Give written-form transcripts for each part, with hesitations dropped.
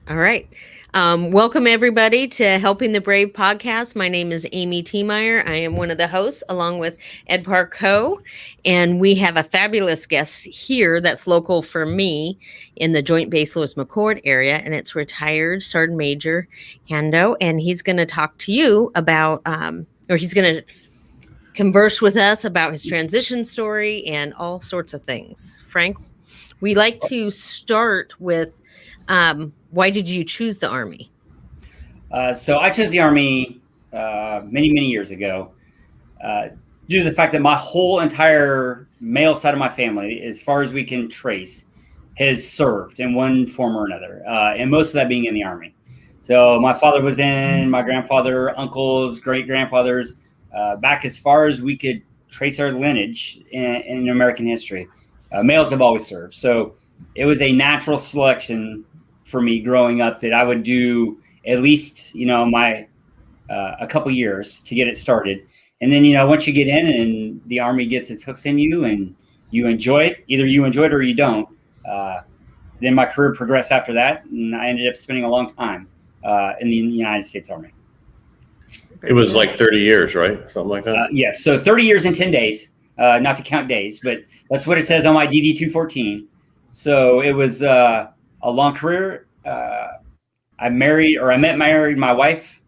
All right. Welcome, everybody, to Helping the Brave podcast. My name is Amy Tiemeyer. I am one of the hosts, along with Ed Parcaut. And we have a fabulous guest here that's local for me in the Joint Base Lewis McChord area. And it's retired Sergeant Major Handoe. And he's going to talk to you about, or he's going to converse with us about his transition story and all sorts of things. Frank, we like to start with why did you choose the Army? So I chose the Army many years ago due to the fact that my whole entire male side of my family, as far as we can trace, has served in one form or another, and most of that being in the Army. So my father was in, my grandfather, uncles, great-grandfathers, back as far as we could trace our lineage in American history. Males have always served. So it was a natural selection for me growing up that I would do at least, my a couple years to get it started. And then, once you get in and the Army gets its hooks in you and you enjoy it, either you enjoy it or you don't, then my career progressed after that. And I ended up spending a long time in the United States Army. It was like 30 years, right? Something like that? Yes. So 30 years and 10 days, not to count days, but that's what it says on my DD-214. So it was a long career. I met my wife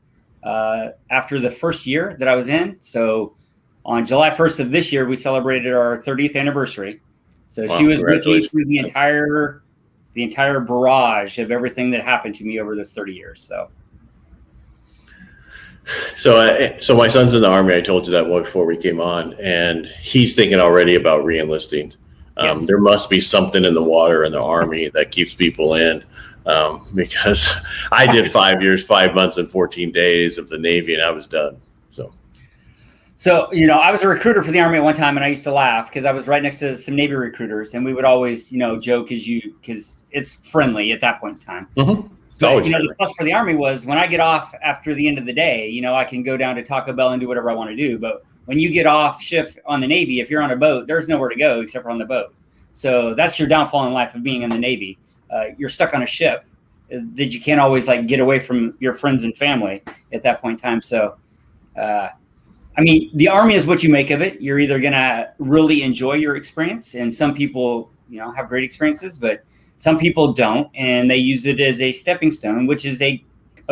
after the first year that I was in. So on July 1st of this year, we celebrated our 30th anniversary. So wow, she was with me through the entire barrage of everything that happened to me over those 30 years. So my son's in the Army. I told you that before we came on, and he's thinking already about re-enlisting. Yes. There must be something in the water in the Army that keeps people in, because I did 5 years, 5 months, and 14 days of the Navy, and I was done. So I was a recruiter for the Army at one time, and I used to laugh because I was right next to some Navy recruiters, and we would always, joke because it's friendly at that point in time. Mm-hmm. But, the plus for the Army was when I get off after the end of the day, I can go down to Taco Bell and do whatever I want to do. But when you get off shift on the Navy, if you're on a boat, there's nowhere to go except for on the boat. So that's your downfall in life of being in the Navy. You're stuck on a ship that you can't always get away from your friends and family at that point in time. So, the Army is what you make of it. You're either going to really enjoy your experience, and some people, have great experiences, but some people don't, and they use it as a stepping stone, which is a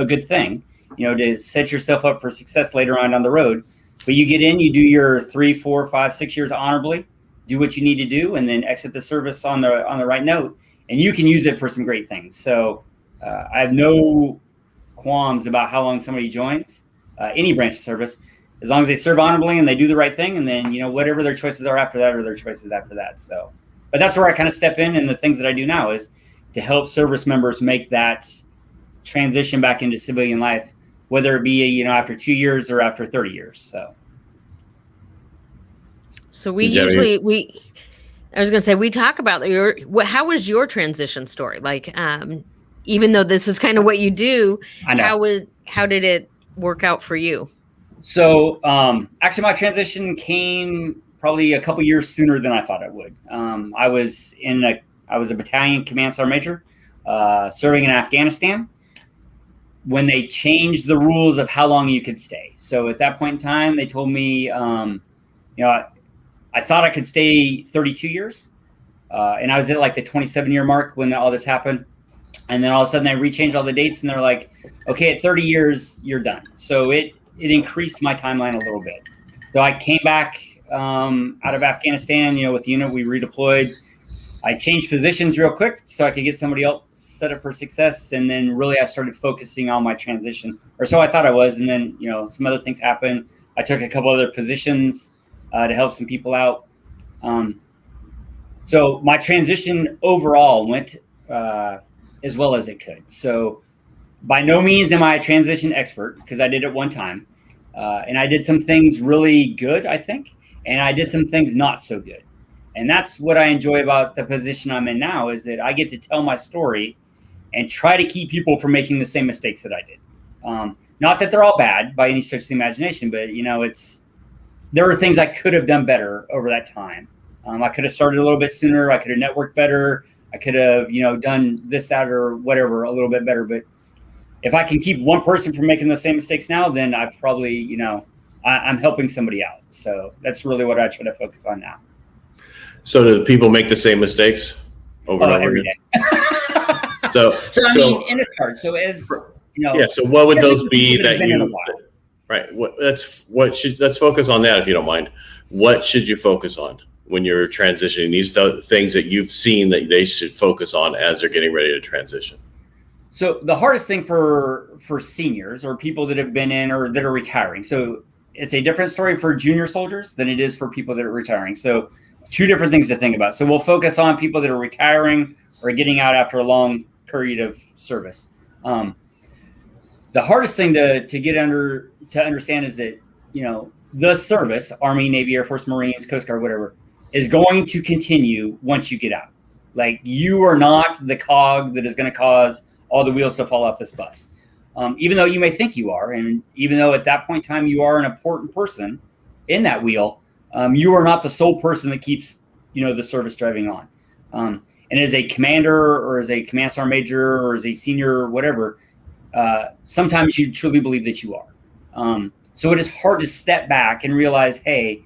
good thing, to set yourself up for success later on down the road. But you get in, you do your 3, 4, 5, 6 years honorably, do what you need to do, and then exit the service on the right note, and you can use it for some great things. So I have no qualms about how long somebody joins any branch of service, as long as they serve honorably and they do the right thing, and then whatever their choices are after that are their choices after that. So. But that's where I kind of step in, and the things that I do now is to help service members make that transition back into civilian life, whether it be after 2 years or after 30 years. So we usually I was going to say we talk about how was your transition story? Even though this is kind of what you do, how did it work out for you? So actually, my transition came probably a couple years sooner than I thought it would. I was a battalion command sergeant major serving in Afghanistan when they changed the rules of how long you could stay. So at that point in time, they told me, I thought I could stay 32 years. And I was at the 27-year mark when all this happened. And then all of a sudden they rechanged all the dates, and they're like, okay, at 30 years, you're done. So it increased my timeline a little bit. So I came back out of Afghanistan, with the unit, we redeployed. I changed positions real quick so I could get somebody else set up for success. And then really I started focusing on my transition, or so I thought I was. And then, some other things happened. I took a couple other positions to help some people out. So my transition overall went as well as it could. So by no means am I a transition expert, because I did it one time. And I did some things really good, I think. And I did some things not so good. And that's what I enjoy about the position I'm in now, is that I get to tell my story and try to keep people from making the same mistakes that I did. Not that they're all bad by any stretch of the imagination, but there are things I could have done better over that time. I could have started a little bit sooner. I could have networked better. I could have, done this, that, or whatever a little bit better. But if I can keep one person from making the same mistakes now, then I've probably, I'm helping somebody out. So that's really what I try to focus on now. So do people make the same mistakes over and over every again? day. So I mean, and it's hard. So as yeah. So what would those be that you? Right. Let's focus on that if you don't mind. What should you focus on when you're transitioning? These things that you've seen that they should focus on as they're getting ready to transition. So the hardest thing for seniors or people that have been in or that are retiring. So it's a different story for junior soldiers than it is for people that are retiring. So two different things to think about. So we'll focus on people that are retiring or getting out after a long period of service. The hardest thing to understand is that, the service, Army, Navy, Air Force, Marines, Coast Guard, whatever, is going to continue once you get out. Like, you are not the cog that is going to cause all the wheels to fall off this bus. Even though you may think you are, and even though at that point in time you are an important person in that wheel, you are not the sole person that keeps, the service driving on. And as a commander or as a command sergeant major or as a senior or whatever, sometimes you truly believe that you are. So it is hard to step back and realize, hey,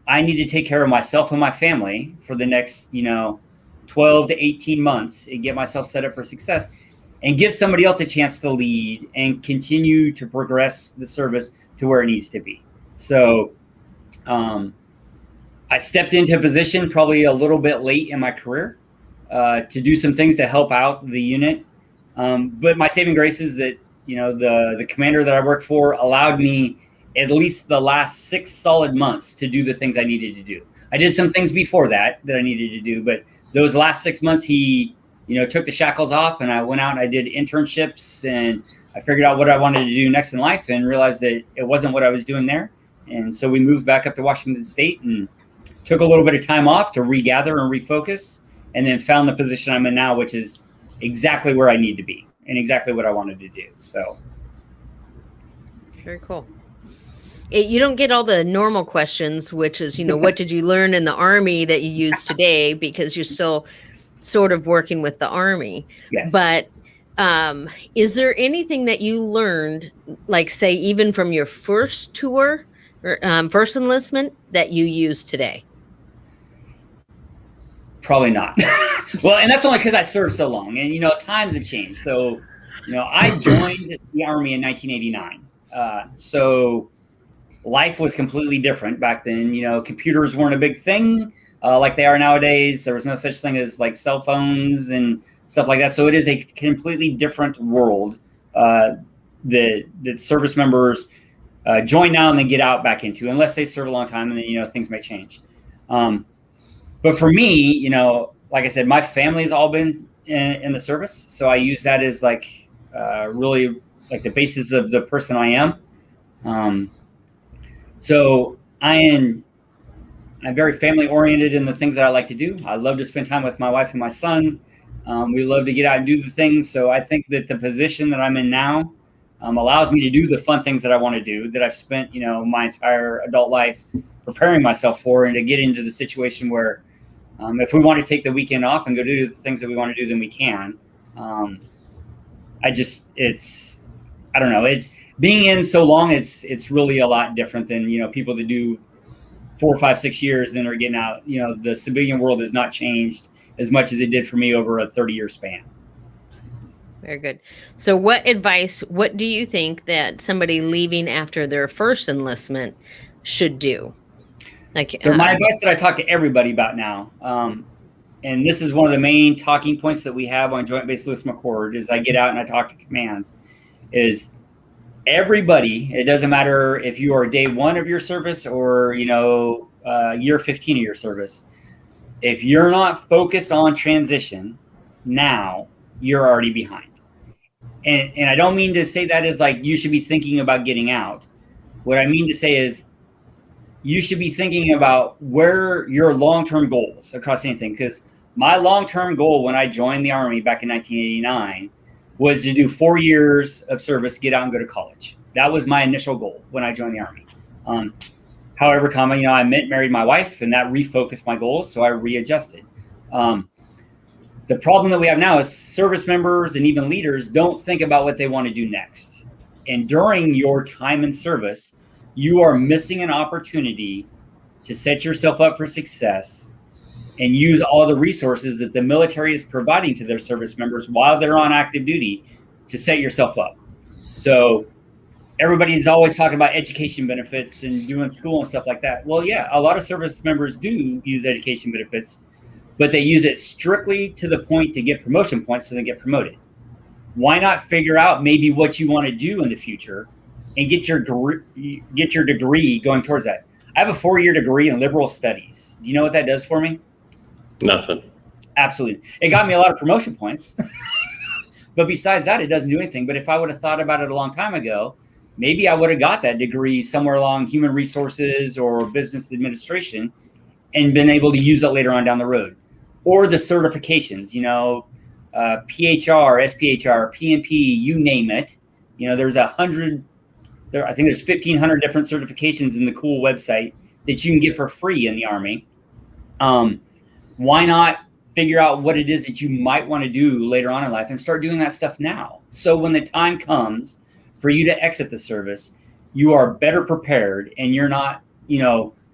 I need to take care of myself and my family for the next, 12 to 18 months and get myself set up for success and give somebody else a chance to lead and continue to progress the service to where it needs to be. So I stepped into a position probably a little bit late in my career to do some things to help out the unit. But my saving grace is that, the commander that I worked for allowed me at least the last 6 solid months to do the things I needed to do. I did some things before that I needed to do, but those last 6 months, he, took the shackles off, and I went out and I did internships, and I figured out what I wanted to do next in life and realized that it wasn't what I was doing there. And so we moved back up to Washington State and took a little bit of time off to regather and refocus, and then found the position I'm in now, which is exactly where I need to be and exactly what I wanted to do. So very cool. You don't get all the normal questions, which is, what did you learn in the Army that you use today, because you're still sort of working with the Army. Yes. But is there anything that you learned, like, say, even from your first tour or first enlistment, that you use today? Probably not. Well, and that's only because I served so long, and times have changed. So, I joined the Army in 1989. So life was completely different back then. Computers weren't a big thing like they are nowadays. There was no such thing as like cell phones and stuff like that. So it is a completely different world that service members join now and then get out back into, unless they serve a long time, and then things may change. But for me, like I said, my family has all been in the service, so I use that as like really like the basis of the person I am. So I'm very family oriented in the things that I like to do. I love to spend time with my wife and my son. We love to get out and do the things. So I think that the position that I'm in now allows me to do the fun things that I want to do, that I've spent, my entire adult life preparing myself for, and to get into the situation where if we want to take the weekend off and go do the things that we want to do, then we can. I don't know. Being in so long, it's really a lot different than, people that do 4, 5, 6 years, then are getting out. The civilian world has not changed as much as it did for me over a 30-year span. Very good. So what do you think that somebody leaving after their first enlistment should do? So my advice that I talk to everybody about now, and this is one of the main talking points that we have on Joint Base Lewis McChord, is I get out and I talk to commands, is everybody, it doesn't matter if you are day 1 of your service or, year 15 of your service, if you're not focused on transition now, you're already behind. And I don't mean to say that as like you should be thinking about getting out. What I mean to say is you should be thinking about where your long-term goals across anything. Because my long-term goal when I joined the Army back in 1989 was to do 4 years of service, get out and go to college. That was my initial goal when I joined the Army. However, I married my wife, and that refocused my goals, so I readjusted. The problem that we have now is service members and even leaders don't think about what they want to do next. And during your time in service, you are missing an opportunity to set yourself up for success and use all the resources that the military is providing to their service members while they're on active duty to set yourself up. So everybody's always talking about education benefits and doing school and stuff like that. Well, yeah, a lot of service members do use education benefits, but they use it strictly to the point to get promotion points so they get promoted. Why not figure out maybe what you want to do in the future and get your degree going towards that? I have a 4-year degree in liberal studies. Do you know what that does for me? Nothing. Absolutely. It got me a lot of promotion points. But besides that, it doesn't do anything. But if I would have thought about it a long time ago, maybe I would have got that degree somewhere along human resources or business administration and been able to use it later on down the road. Or the certifications, PHR, SPHR, PMP, you name it. There's 100, I think there's 1,500 different certifications in the cool website that you can get for free in the Army. Why not figure out what it is that you might want to do later on in life and start doing that stuff now? So when the time comes for you to exit the service, you are better prepared and you're not,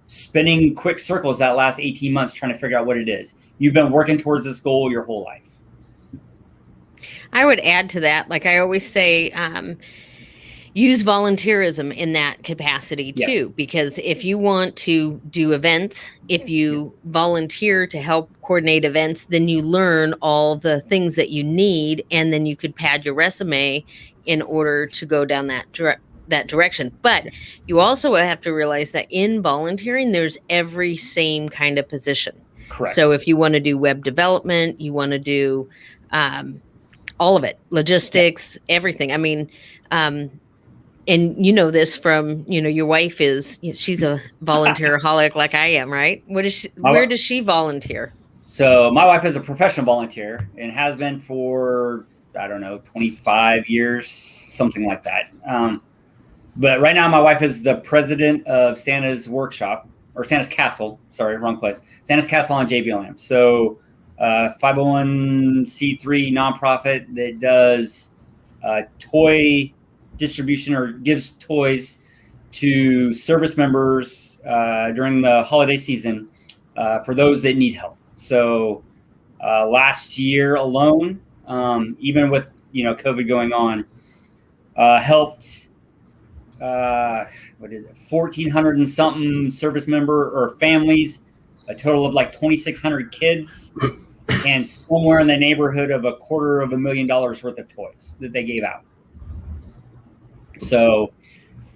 spinning quick circles that last 18 months trying to figure out what it is. You've been working towards this goal your whole life. I would add to that, like I always say, use volunteerism in that capacity too, Yes. because if you want to do events, if you volunteer to help coordinate events, then you learn all the things that you need, and then you could pad your resume in order to go down that direction. But you also have to realize that in volunteering, there's every same kind of position. Correct. So if you want to do web development, you want to do all of it, logistics, everything. I mean, and you know this from, your wife she's a volunteer-aholic like I am, right? Where does she volunteer? So my wife is a professional volunteer and has been for, 25 years, something like that. But right now my wife is the president of Santa's workshop, or Santa's Castle. Sorry, wrong place. Santa's Castle on JBLM. So 501c3 nonprofit that does toy distribution or gives toys to service members during the holiday season for those that need help. So last year alone, even with COVID going on, helped 1,400 and something service member or families, a total of like 2,600 kids, and somewhere in the neighborhood of $250,000 worth of toys that they gave out. So,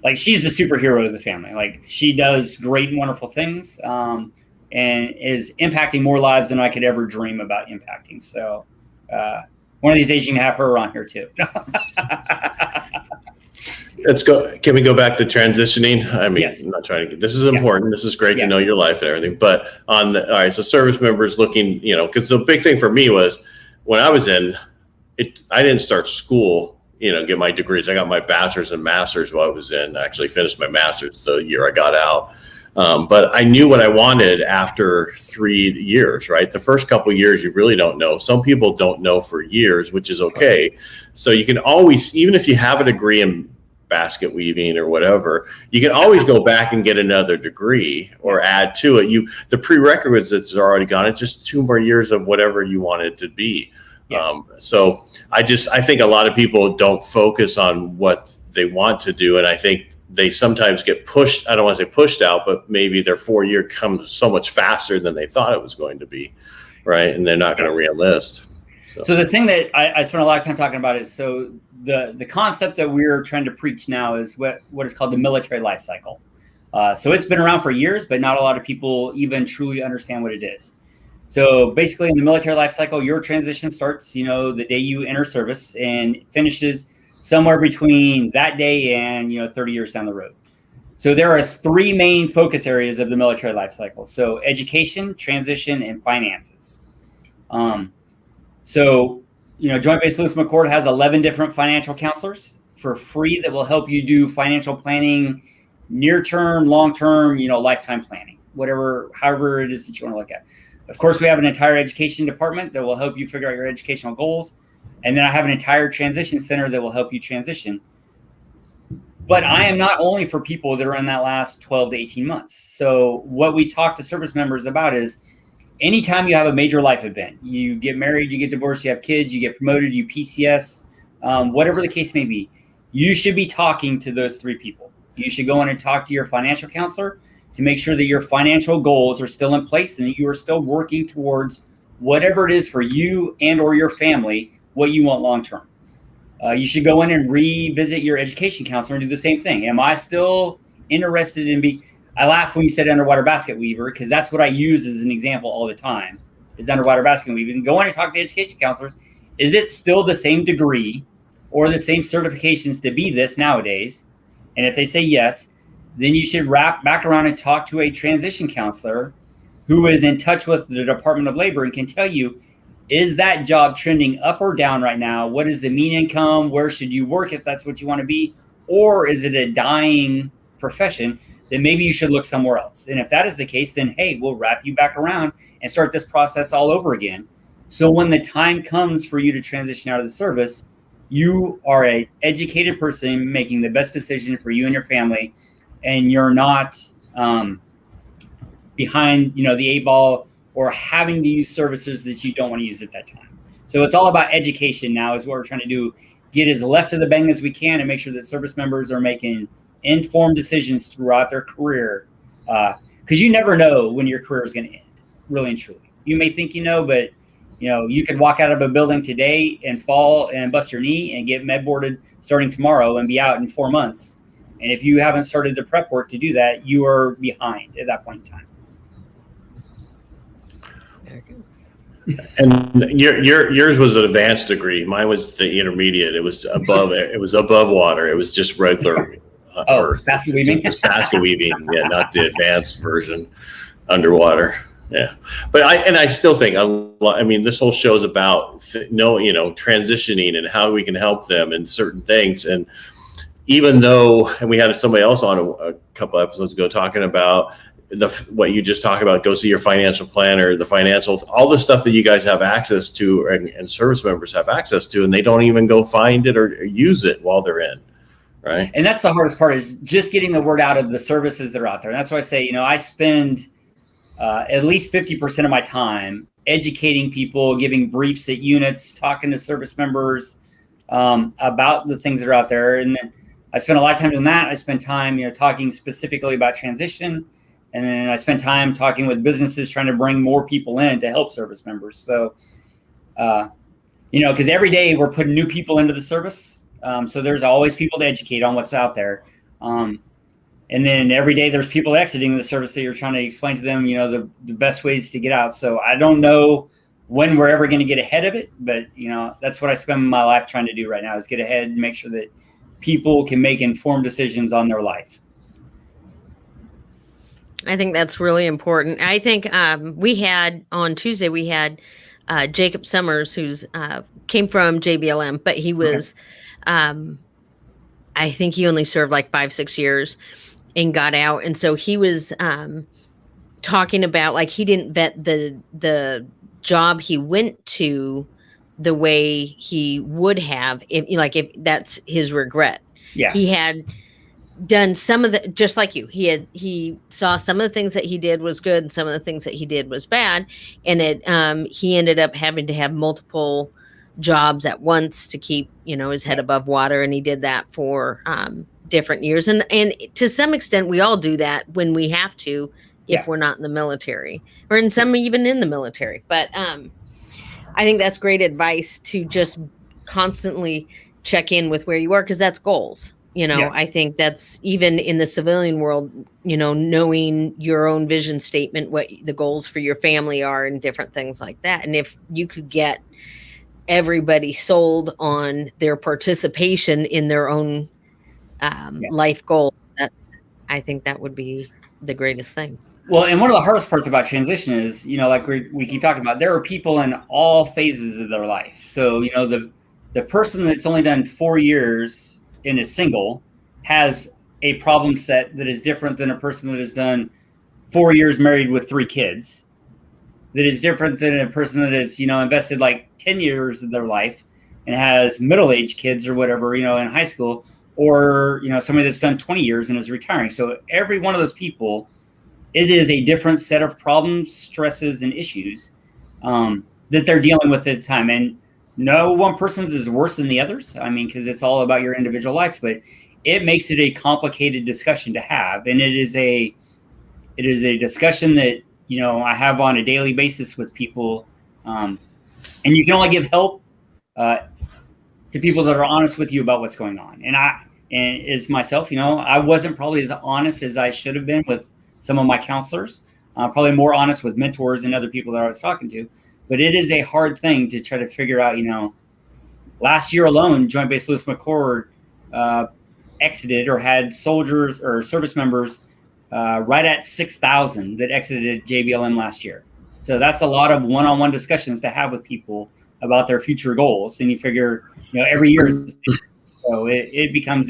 like, she's the superhero of the family. Like, she does great and wonderful things, and is impacting more lives than I could ever dream about impacting. So, one of these days you can have her on here too. Let's go. Can we go back to transitioning? I mean, Yes. I'm not trying to. This is important. This is great to know your life and everything. But all right. So service members looking, because the big thing for me was when I was in it. I didn't start school, get my degrees. I got my bachelor's and master's while I was in. I actually finished my master's the year I got out. But I knew what I wanted after 3 years, right? The first couple of years, you really don't know. Some people don't know for years, which is okay. So you can always, even if you have a degree in basket weaving or whatever, you can always go back and get another degree or add to it. The prerequisites are already gone. It's just 2 more years of whatever you want it to be. Yeah. So I think a lot of people don't focus on what they want to do. And I think they sometimes get pushed. I don't want to say pushed out, but maybe their 4-year comes so much faster than they thought it was going to be. Right. And they're not going to re-enlist. So the thing that I spent a lot of time talking about is, so the concept that we're trying to preach now is what is called the military life cycle. So it's been around for years, but not a lot of people even truly understand what it is. So basically in the military life cycle, your transition starts, the day you enter service and finishes somewhere between that day and, 30 years down the road. So there are 3 main focus areas of the military life cycle. So education, transition, and finances. So, Joint Base Lewis McChord has 11 different financial counselors for free that will help you do financial planning, near-term, long-term, lifetime planning, however it is that you want to look at. Of course, we have an entire education department that will help you figure out your educational goals. And then I have an entire transition center that will help you transition. But I am not only for people that are in that last 12 to 18 months. So what we talk to service members about is anytime you have a major life event, you get married, you get divorced, you have kids, you get promoted, you PCS, whatever the case may be, you should be talking to those three people. You should go in and talk to your financial counselor to make sure that your financial goals are still in place and that you are still working towards whatever it is for you and or your family, what you want long-term. You should go in and revisit your education counselor and do the same thing. Am I still interested in I laugh when you said underwater basket weaver, because that's what I use as an example all the time, is underwater basket weaving. Go in and talk to the education counselors. Is it still the same degree or the same certifications to be this nowadays? And if they say yes, then you should wrap back around and talk to a transition counselor who is in touch with the Department of Labor and can tell you, is that job trending up or down right now? What is the mean income? Where should you work if that's what you want to be? Or is it a dying profession that maybe you should look somewhere else? And if that is the case, then hey, we'll wrap you back around and start this process all over again. So when the time comes for you to transition out of the service, you are an educated person making the best decision for you and your family, and you're not behind, the eight ball or having to use services that you don't want to use at that time. So it's all about education now is what we're trying to do. Get as left of the bang as we can and make sure that service members are making informed decisions throughout their career. Because you never know when your career is going to end, really and truly. You may think but you could walk out of a building today and fall and bust your knee and get med boarded starting tomorrow and be out in 4 months. And if you haven't started the prep work to do that, you are behind at that point in time. And yours was an advanced degree. Mine was the intermediate. It was above it. It was above water. It was just regular earth. Basket weaving. Basket weaving. Yeah, not the advanced version, underwater. Yeah, but I still think this whole show is about transitioning and how we can help them in certain things. And even though, and we had somebody else on a couple episodes ago talking about what you just talked about, go see your financial planner, the financials, all the stuff that you guys have access to and service members have access to, and they don't even go find it or use it while they're in, right? And that's the hardest part, is just getting the word out of the services that are out there. And that's why I say, I spend at least 50% of my time educating people, giving briefs at units, talking to service members about the things that are out there. And then I spend a lot of time doing that. I spend time, talking specifically about transition. And then I spend time talking with businesses, trying to bring more people in to help service members. So, because every day we're putting new people into the service. So there's always people to educate on what's out there. And then every day there's people exiting the service that you're trying to explain to them, the best ways to get out. So I don't know when we're ever going to get ahead of it, but, that's what I spend my life trying to do right now, is get ahead and make sure that people can make informed decisions on their life. I think that's really important. I think on Tuesday, we had Jacob Summers, who's came from JBLM, but he was, I think he only served like 5-6 years and got out. And so he was talking about, like, he didn't vet the job he went to the way he would have if that's his regret. Yeah. He had done some of the, just like you, he saw some of the things that he did was good and some of the things that he did was bad. And he ended up having to have multiple jobs at once to keep, his head above water. And he did that for different years. And to some extent, we all do that when we have to, if we're not in the military, or in some even in the military. But I think that's great advice, to just constantly check in with where you are, because that's goals. Yes. I think that's even in the civilian world, knowing your own vision statement, what the goals for your family are and different things like that. And if you could get everybody sold on their participation in their own life goal, I think that would be the greatest thing. Well, and one of the hardest parts about transition is, like we keep talking about, there are people in all phases of their life. So, the person that's only done 4 years in a single has a problem set that is different than a person that has done 4 years married with 3 kids. that is different than a person that is, invested like 10 years of their life and has middle-aged kids or whatever, in high school, or, somebody that's done 20 years and is retiring. So every one of those people, it is a different set of problems, stresses, and issues that they're dealing with at the time. And no one person's is worse than the others. I mean, because it's all about your individual life, but it makes it a complicated discussion to have. And it is a discussion that, I have on a daily basis with people. And you can only give help to people that are honest with you about what's going on. And as myself, I wasn't probably as honest as I should have been with some of my counselors, probably more honest with mentors and other people that I was talking to. But it is a hard thing to try to figure out, last year alone, Joint Base Lewis McChord exited or had soldiers or service members right at 6,000 that exited JBLM last year. So that's a lot of one-on-one discussions to have with people about their future goals. And you figure, every year it's the same. So it becomes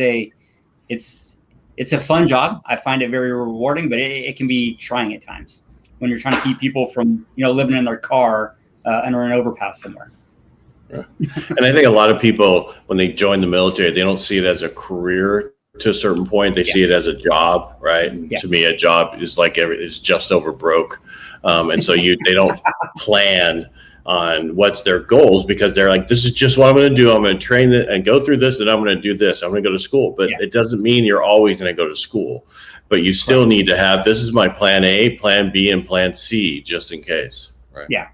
it's a fun job. I find it very rewarding, but it can be trying at times when you're trying to keep people from, living in their car under an overpass somewhere. Yeah. And I think a lot of people, when they join the military, they don't see it as a career to a certain point. They see it as a job, right? And to me, a job is like it's just over broke. And so they don't plan on what's their goals, because they're like, this is just what I'm going to do. I'm going to train it and go through this, and I'm going to do this. I'm going to go to school. But it doesn't mean you're always going to go to school. But you still need to have, this is my plan A, plan B, and plan C, just in case. Right? Yeah.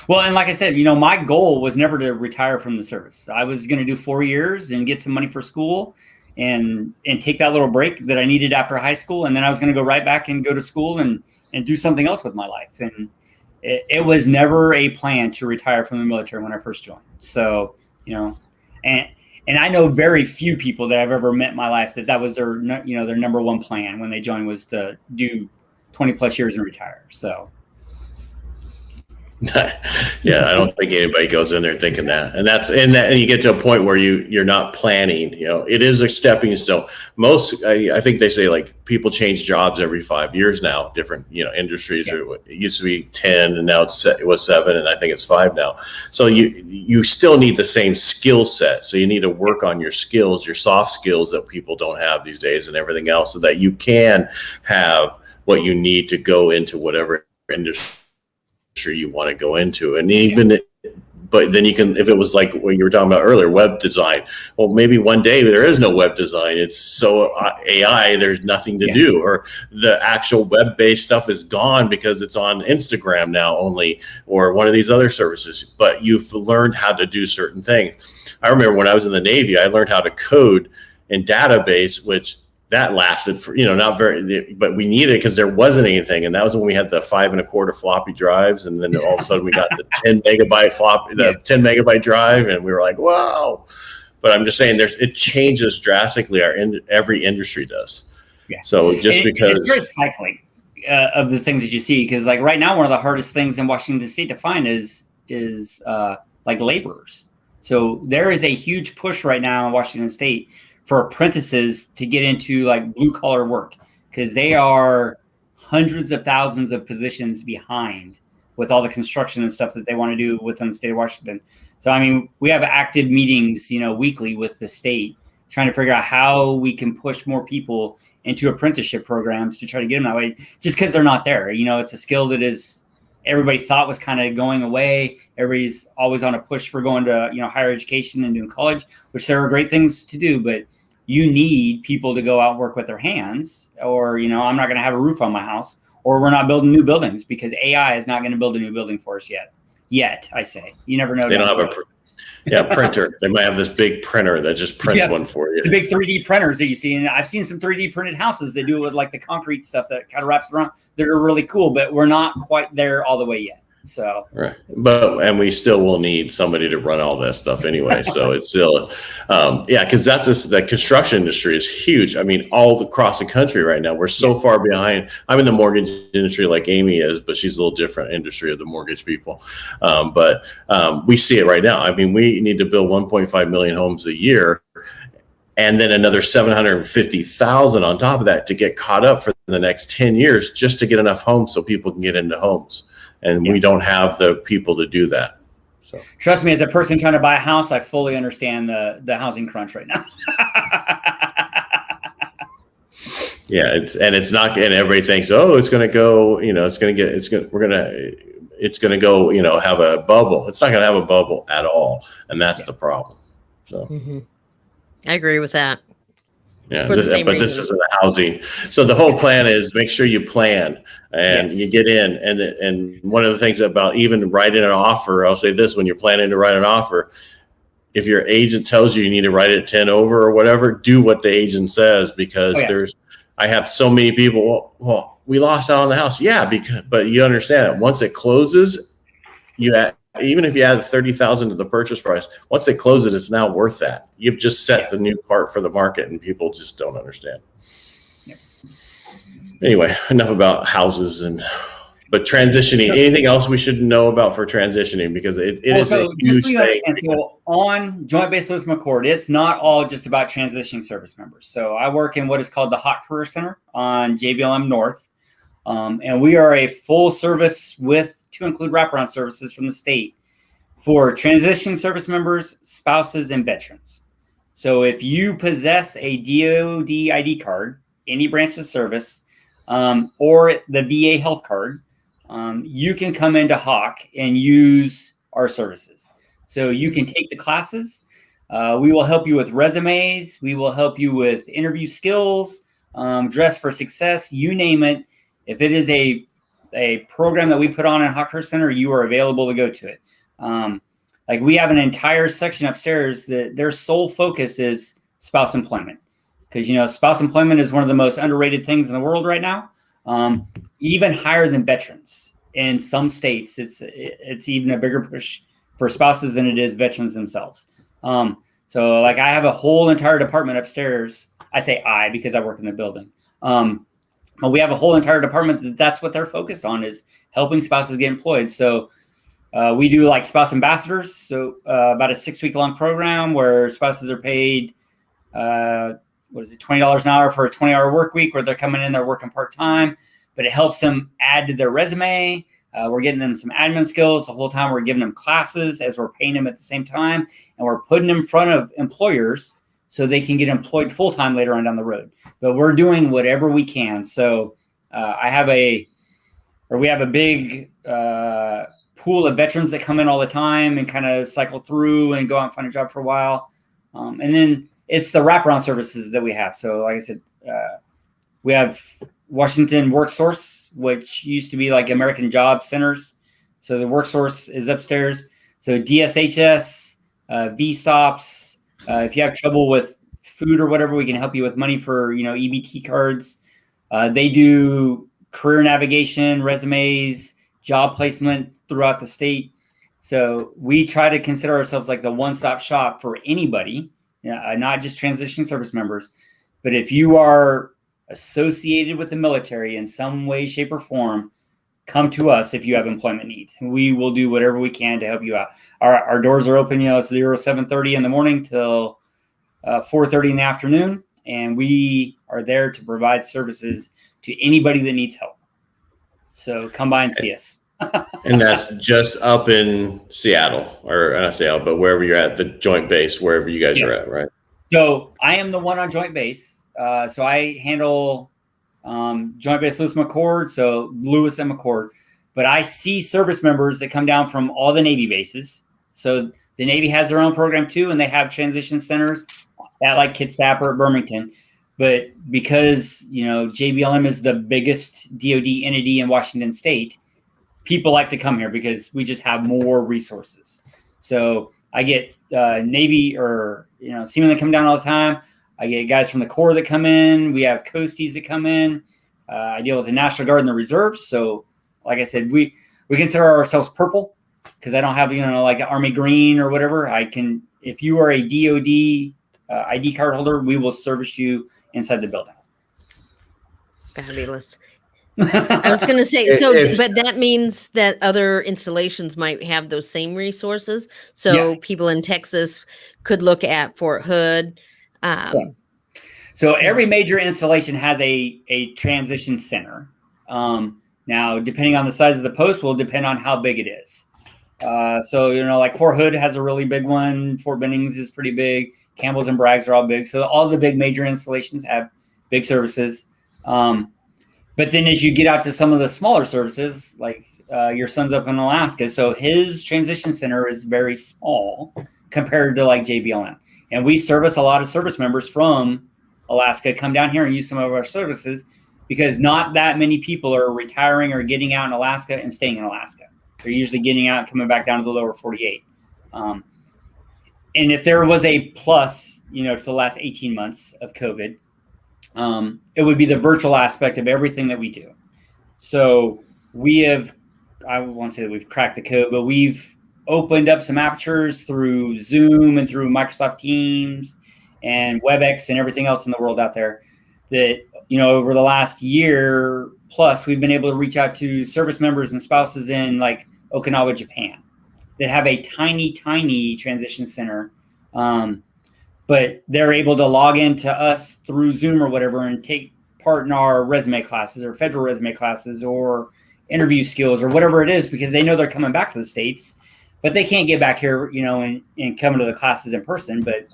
Well, and like I said, my goal was never to retire from the service. I was going to do 4 years and get some money for school and take that little break that I needed after high school. And then I was going to go right back and go to school and do something else with my life. And it was never a plan to retire from the military when I first joined. So, and I know very few people that I've ever met in my life that was their number one plan when they joined was to do 20 plus years and retire. So. Yeah, I don't think anybody goes in there thinking that, and you get to a point where you're not planning. It is a stepping stone. I think they say like people change jobs every 5 years now, different industries. Yeah. Or it used to be 10, and now it was 7, and I think it's 5 now. So you still need the same skill set. So you need to work on your skills, your soft skills that people don't have these days, and everything else, so that you can have what you need to go into whatever industry you want to go into. And but then you can, if it was like what you were talking about earlier, web design, well, maybe one day there is no web design. It's so AI, there's nothing to do, or the actual web-based stuff is gone because it's on Instagram now only, or one of these other services. But you've learned how to do certain things. I remember when I was in the Navy, I learned how to code in database, which that lasted for, not very, but we needed it because there wasn't anything. And that was when we had the 5 1/4 floppy drives. And then all of a sudden we got the 10 megabyte drive, and we were like, wow. But I'm just saying it changes drastically. Every industry does. Yeah. So because it's very cycling of the things that you see. Cause like right now, one of the hardest things in Washington State to find is like laborers. So there is a huge push right now in Washington State for apprentices to get into like blue collar work, because they are hundreds of thousands of positions behind with all the construction and stuff that they want to do within the state of Washington. So, I mean, we have active meetings, weekly with the state, trying to figure out how we can push more people into apprenticeship programs to try to get them that way, just because they're not there. It's a skill that everybody thought was kind of going away. Everybody's always on a push for going to, higher education and doing college, which there are great things to do, but you need people to go out and work with their hands, or, I'm not going to have a roof on my house, or we're not building new buildings, because AI is not going to build a new building for us yet. I say, you never know. They don't have a printer. They might have this big printer that just prints one for you. The big 3D printers that you see. And I've seen some 3D printed houses. They do it with like the concrete stuff that kind of wraps around, that are really cool, but we're not quite there all the way yet. So, right. And we still will need somebody to run all that stuff anyway. So it's still, because the construction industry is huge. I mean, all across the country right now, we're so far behind. I'm in the mortgage industry like Amy is, but she's a little different industry of the mortgage people. But we see it right now. I mean, we need to build 1.5 million homes a year, and then another 750,000 on top of that to get caught up for the next 10 years, just to get enough homes so people can get into homes. and we don't have the people to do that. So trust me, as a person trying to buy a house, I fully understand the housing crunch right now. Yeah, it's not, and everybody thinks, oh, it's going to go, it's going to go, have a bubble. It's not going to have a bubble at all, and that's the problem. So I agree with that. Yeah, this isn't a housing. So the whole plan is make sure you plan and you get in. And one of the things about even writing an offer, I'll say this: when you're planning to write an offer, if your agent tells you need to write it 10 over or whatever, do what the agent says, because I have so many people, well, we lost out on the house. Yeah, but you understand that once it closes, even if you add 30,000 to the purchase price, once they close it, it's now worth that. You've just set the new part for the market, and people just don't understand. Anyway, enough about houses but transitioning. Anything else we should know about for transitioning? Because it is a huge thing. So on Joint Base Lewis McChord, it's not all just about transitioning service members. So I work in what is called the Hot Career Center on JBLM North. And we are a full service to include wraparound services from the state for transitioning service members, spouses, and veterans. So if you possess a DOD ID card, any branch of service, or the VA health card, you can come into Hawk and use our services. So you can take the classes. We will help you with resumes. We will help you with interview skills, dress for success, you name it. If it is a program that we put on in Hawk Career Center, you are available to go to it. Like we have an entire section upstairs that their sole focus is spouse employment. Because, spouse employment is one of the most underrated things in the world right now. Even higher than veterans. In some states, it's even a bigger push for spouses than it is veterans themselves. So like I have a whole entire department upstairs. I say I because I work in the building. But we have a whole entire department that's what they're focused on, is helping spouses get employed. So we do like spouse ambassadors. So about a 6-week long program where spouses are paid, $20 an hour for a 20-hour work week, where they're coming in, they're working part-time, but it helps them add to their resume. We're getting them some admin skills the whole time. We're giving them classes as we're paying them at the same time. And we're putting them in front of employers so they can get employed full-time later on down the road. But we're doing whatever we can. So we have a big pool of veterans that come in all the time and kind of cycle through and go out and find a job for a while. And then it's the wraparound services that we have. So like I said, we have Washington WorkSource, which used to be like American Job Centers. So the WorkSource is upstairs. So DSHS, VSOPs, if you have trouble with food or whatever, we can help you with money for, EBT cards. They do career navigation, resumes, job placement throughout the state. So we try to consider ourselves like the one-stop shop for anybody, not just transitioning service members. But if you are associated with the military in some way, shape, or form, come to us if you have employment needs. We will do whatever we can to help you out. Our doors are open, it's 7:30 in the morning till 4:30 in the afternoon. And we are there to provide services to anybody that needs help. So come by and see us. And that's just up in Seattle, or not Seattle, but wherever you're at, the Joint Base, wherever you guys are at, right? So I am the one on Joint Base. So I handle Joint Base Lewis McChord, so Lewis and McChord. But I see service members that come down from all the Navy bases. So the Navy has their own program too, and they have transition centers at like Kitsap or at Birmingham. But because, JBLM is the biggest DoD entity in Washington State, people like to come here because we just have more resources. So I get Navy or, seamen that come down all the time. I get guys from the Corps that come in. We have Coasties that come in. I deal with the National Guard and the Reserves. So like I said, we consider ourselves purple because I don't have, like an Army green or whatever. If you are a DoD ID card holder, we will service you inside the building. Fabulous. I was going to say, but that means that other installations might have those same resources. So yes. People in Texas could look at Fort Hood. So every major installation has a transition center. Now, depending on the size of the post will depend on how big it is. So, like Fort Hood has a really big one. Fort Bennings is pretty big. Campbell's and Bragg's are all big. So all the big major installations have big services. But then as you get out to some of the smaller services, like your son's up in Alaska, so his transition center is very small compared to like JBLM. And we service a lot of service members from Alaska come down here and use some of our services because not that many people are retiring or getting out in Alaska and staying in Alaska. They're usually getting out and coming back down to the lower 48. And if there was a plus, to the last 18 months of COVID, it would be the virtual aspect of everything that we do. So I won't say that we've cracked the code, but we've opened up some apertures through Zoom and through Microsoft Teams and WebEx and everything else in the world out there that, over the last year plus, we've been able to reach out to service members and spouses in like Okinawa, Japan that have a tiny, tiny transition center. But they're able to log into us through Zoom or whatever and take part in our resume classes or federal resume classes or interview skills or whatever it is because they know they're coming back to the States, but they can't get back here, and come to the classes in person. But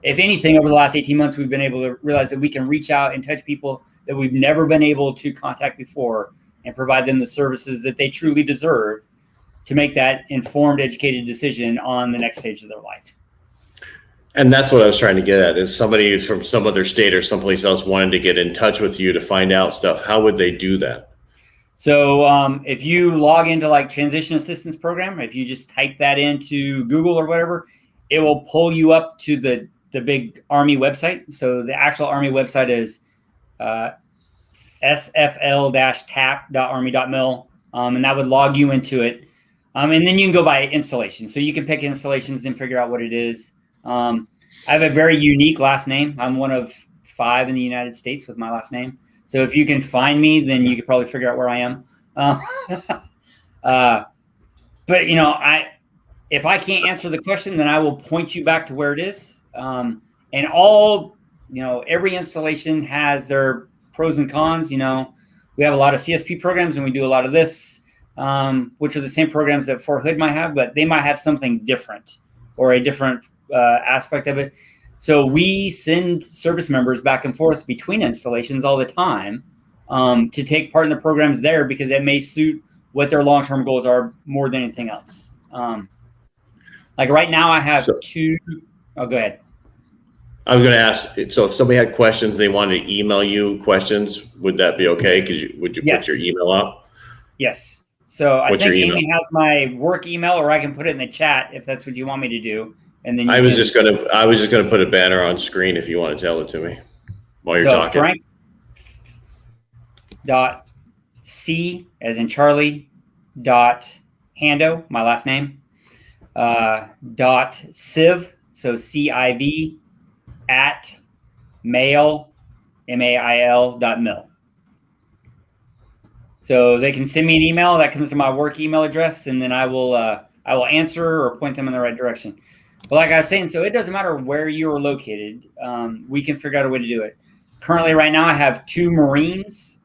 if anything, over the last 18 months, we've been able to realize that we can reach out and touch people that we've never been able to contact before and provide them the services that they truly deserve to make that informed, educated decision on the next stage of their life. And that's what I was trying to get at is somebody who's from some other state or someplace else wanted to get in touch with you to find out stuff. How would they do that? So if you log into like Transition Assistance Program, if you just type that into Google or whatever, it will pull you up to the big Army website. So the actual Army website is sfl-tap.army.mil, and that would log you into it. And then you can go by installation. So you can pick installations and figure out what it is. I have a very unique last name. I'm one of 5 in the United States with my last name. So if you can find me, then you could probably figure out where I am. But if I can't answer the question, then I will point you back to where it is. And every installation has their pros and cons. We have a lot of CSP programs and we do a lot of this, which are the same programs that Fort Hood might have, but they might have something different or a different aspect of it. So we send service members back and forth between installations all the time to take part in the programs there because it may suit what their long-term goals are more than anything else. Like right now I have two. Oh, go ahead. I was going to ask, so if somebody had questions, they wanted to email you questions, would that be okay? Would you Yes. put your email up? Yes. So What's I think your Amy has my work email, or I can put it in the chat if that's what you want me to do. And then I was just going to put a banner on screen if you want to tell it to me while you're talking. Frank.C as in Charlie .Handoe, my last name, .civ, so CIV at mail, MAIL.mil. So they can send me an email that comes to my work email address, and then I will answer or point them in the right direction. But like I was saying, so it doesn't matter where you are located. We can figure out a way to do it. Currently, right now, I have 2 Marines,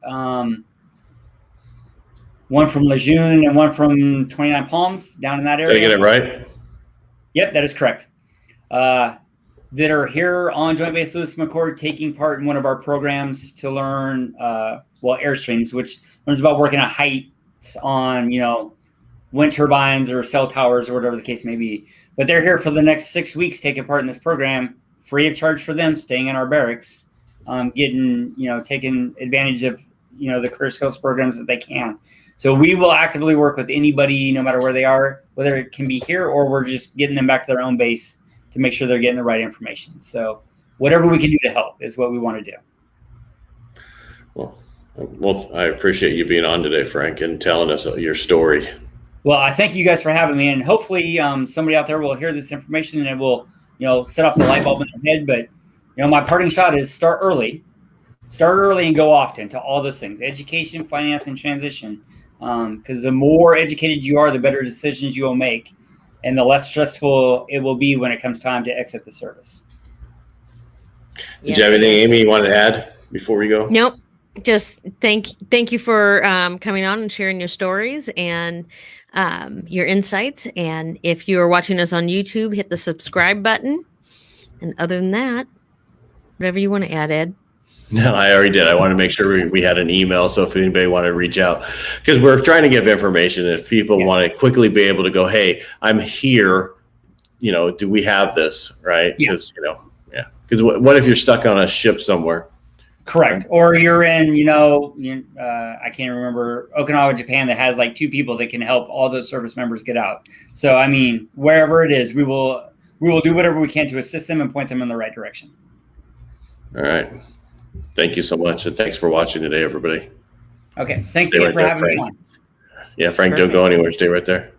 one from Lejeune and one from 29 Palms down in that area. Did I get it right? Yep, that is correct. That are here on Joint Base Lewis McChord taking part in one of our programs to learn, Airstreams, which learns about working at heights on, wind turbines or cell towers or whatever the case may be. But they're here for the next 6 weeks taking part in this program, free of charge for them, staying in our barracks, taking advantage of, the career skills programs that they can. So we will actively work with anybody, no matter where they are, whether it can be here or we're just getting them back to their own base to make sure they're getting the right information. So whatever we can do to help is what we want to do. Well, I appreciate you being on today, Frank, and telling us your story. Well, I thank you guys for having me, and hopefully somebody out there will hear this information and it will, set off the light bulb in their head. But, my parting shot is start early and go often to all those things, education, finance, and transition. Because the more educated you are, the better decisions you will make, and the less stressful it will be when it comes time to exit the service. Did you have anything, Amy, you want to add before we go? Nope. just thank you for coming on and sharing your stories and your insights. And if you are watching us on YouTube, hit the subscribe button. And other than that, whatever you want to add, Ed. No, I already did. I want to make sure we had an email. So if anybody wanted to reach out, because we're trying to give information. If people want to quickly be able to go, hey, I'm here, do we have this? Right. Because, because what if you're stuck on a ship somewhere? Correct. Or you're in, I can't remember, Okinawa, Japan, that has like 2 people that can help all those service members get out. So, I mean, wherever it is, we will do whatever we can to assist them and point them in the right direction. All right. Thank you so much. And thanks for watching today, everybody. Okay. Thanks again for having me on. Yeah, Frank, don't go anywhere. Stay right there.